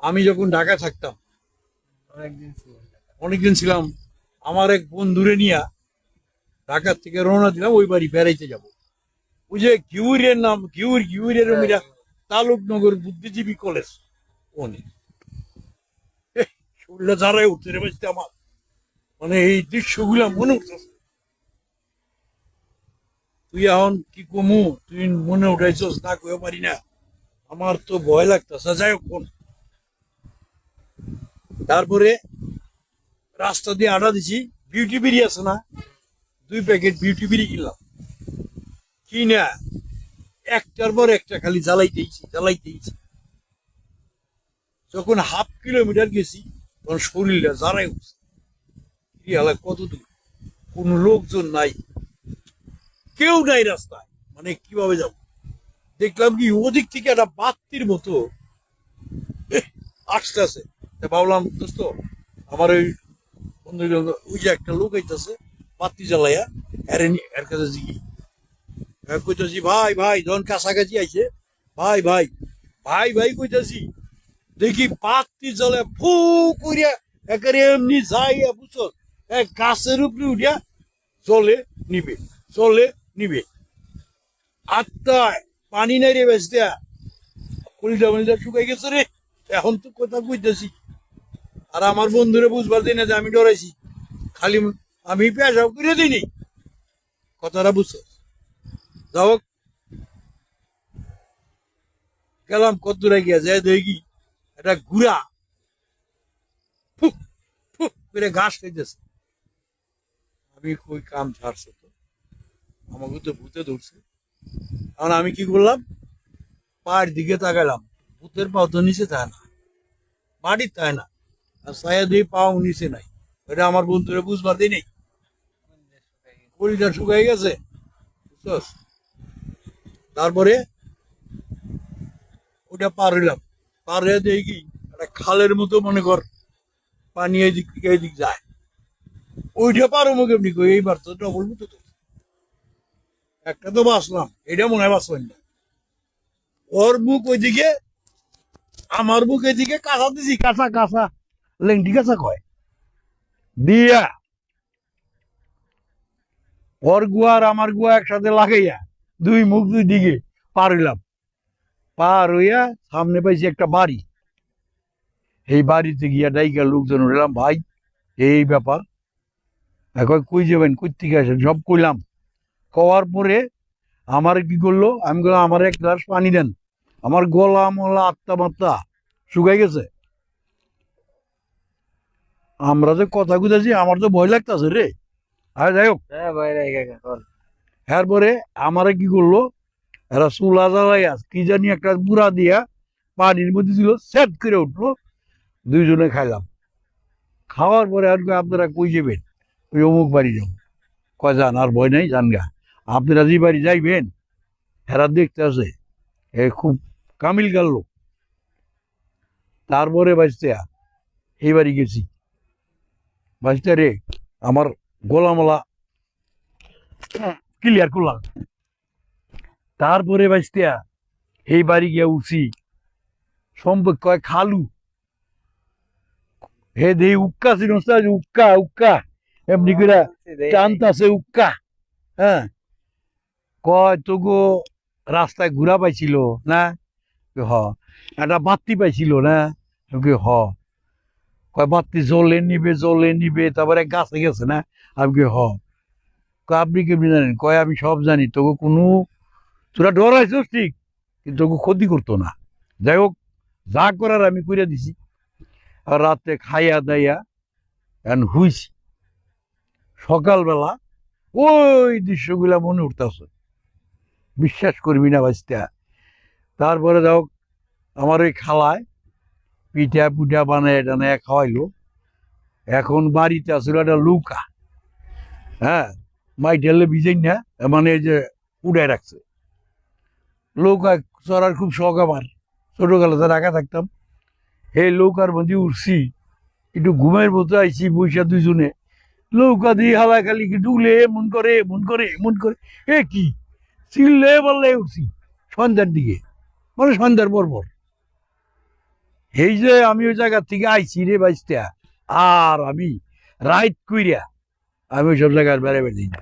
আমি যখন ঢাকা থাকতাম, অনেকদিন ছিলাম, আমার এক বন্ধুরে নিয়ে ঢাকা থেকে রওনা দিলাম ওই বাড়ি বেড়াইতে যাব। ওই যে ঘিউরের নাম ঘিউরের মিরা তালুকনগর বুদ্ধিজীবী কলেজ, ওনে শরীরটা যারাই উঠতে রে বাঁচতে আমার, মানে এই দৃশ্যগুলা মনে উঠতেছে। তুই এখন কি কমু, তুই মনে উঠাইছস না কইও পারি না, আমার তো ভয় লাগতেছে। যাই হোক কোন, তারপরে রাস্তা দিয়ে আটা দিছি, বিউটি বিড়ি আছে না, 2 প্যাকেট বিউটি বিড়ি কিনলাম। কি না, একটার পর একটা খালি জ্বালাইতেইছি। যখন ½ কিলোমিটার গেছি তখন শরীরটা জ্বালাই উঠছে। কি হালা, কত দূর, কোন লোকজন নাই, কেউ নাই রাস্তায়, মানে কিভাবে যাব। দেখলাম কি ওদিক থেকে একটা বাত্তির মতো আসতে আছে। ভাবলাম দোস্ত, আমার ওই বন্ধু, ওই যে একটা লোক আইতেছে বাত্তি জ্বালাইয়া, এর কাছে জিগি কইতেছি, ভাই ভাই, যখন কাছাকাছি আইছে, ভাই ভাই ভাই ভাই কইতেছি, দেখি বাত্তি জ্বলে ফু করিয়া একেবারে এমনি যাইয়া বুঝছ, এক গাছের উপরে উঠিয়া চলে নিবে। আত্মায় পানি নাই রে বেসতে, কলিজা শুকাই গেছে রে। এখন তো কথা কইতেছি, আর আমার বন্ধুরে বুঝবার দিই না যে আমি ডরাইছি, খালি আমি পেশাব করে দিইনি, কথাটা বুঝছো। যাও, গেলাম কত দূরে গিয়া যায় দেখি একটা গুড়া ফুক ফুক করে ঘাস খাইতেছে। আমি কই কাম ছাড়ছে তো, আমাকে তো ভূতে ধরছে। কারণ আমি কি করলাম, পায়ের দিকে তাকাইলাম, ভূতের পাও তো নিচে থাকে না, মাটির থাকে না, আর ছায়া দিয়ে পাও নিচে নাই। এটা আমার বন্ধুরে বুঝবার দিই নেই, শরীরটা শুকাই গেছে বুঝছস। তারপরে ওটা পার হইলাম, পার হয়ে দেখি একটা খালের মতো, মনে কর পানি এদিক থেকে এদিক যায়। ওইটা পারো মুখে এমনি কই, এইবার তো ডবল মতো তো একটা তো বাঁচলাম, এটা মনে হয় বাঁচলাম না। ওর মুখ ওইদিকে, আমার মুখ এদিকে, কাঁচা দিছি, কাঁচা লেংটি কাঁচা কয় দিয়া, ওর গুয়া আর আমার গুয়া একসাথে লাগাইয়া দুই মুখ দুই দিকে পার হইলাম। পার হইয়া সামনে পাইছি একটা বাড়ি। এই বাড়িতে গিয়া ডাইকা লোকজন উঠলাম, ভাই এই ব্যাপার, এখন কই যাবেন, কই থেকে আসেন, সব কইলাম। কওয়ার পরে আমার কি করলো, আমি বললাম আমার এক গ্লাস পানি দেন, আমার গলা মলা আত্মা মাত্তা শুকাই গেছে। আমরা যে কথা কইতাছি, আমার তো ভয় লাগতেছে রে। আর যাই হোক, এরপরে আমারে কি করলো, এরা চুলা জ্বালাইয়া কি জানি একটা বুড়া দিয়া পানির মধ্যে দিল, সেট করে উঠলো, দুইজনে খাইলাম। খাওয়ার পরে আর কই, আপনারা কই যাবেন, ওই অমুক বাড়ি যাবো। কয় যান, আর ভয় নাই, জান গা। আপনারা যে বাড়ি যাইবেন, হেরা দেখতে আছে, এ খুব কামিল গাল লোক। তারপরে বাঁচতে এই বাড়ি গেছি, বাঁচতে রে আমার গোলামলা ক্লিয়ার করলাম। তারপরে বাঁচতে এই বাড়ি গিয়া উঠছি, সম্পদ কয় খালু, হে দে উক্কা ছিল, উক্কা উক্কা এমনি করে টানতাছে উক্কা। হ্যাঁ, কয় তো গো রাস্তায় ঘুরা পাইছিল না, হ একটা বাতি পাইছিল না, হ, কয় বাতি জ্বলে নিবে, তারপরে গাছে গেছে না, আমি কি হ, কয় আপনি কেমনি জানেন, কয় আমি সব জানি, তোকে কোনো, তোরা ডরাইছিস ঠিক, কিন্তু তোকে ক্ষতি করতো না। যাই হোক, যা করার আমি করে দিছি। আর রাতে খাইয়া দাইয়া এখন হুইছি। সকালবেলা ওই দৃশ্যগুলা মনে উঠতেছে, বিশ্বাস করবি না বাঁচতে। তারপরে যাও, আমার ওই খালায় পিঠা পুঠা বানায় টানায় খাওয়াইলো। এখন বাড়িতে আসলে একটা লুকা, হ্যাঁ, মাই ঢেলে ভিজেই না, মানে এই যে উড়াই রাখছে। লৌকা চড়ার খুব শখ আমার, ছোটবেলাতে রাখা থাকতাম। এই লৌকার মধ্যে উঠছি, একটু ঘুমের মতো আইছি, বৈশা দুইজনে লৌকা দিয়ে হালা খালি কি ডুলে মন করে এ কি চিল্লে বললে উঠছি। সন্ধ্যার দিকে, মানে সন্ধ্যার পর এই যে আমি ওই জায়গা থেকে আইছি রে বাইসটা, আর আমি রাইট কইরা আমি ওই সব জায়গায় বেড়াইবার দিই না।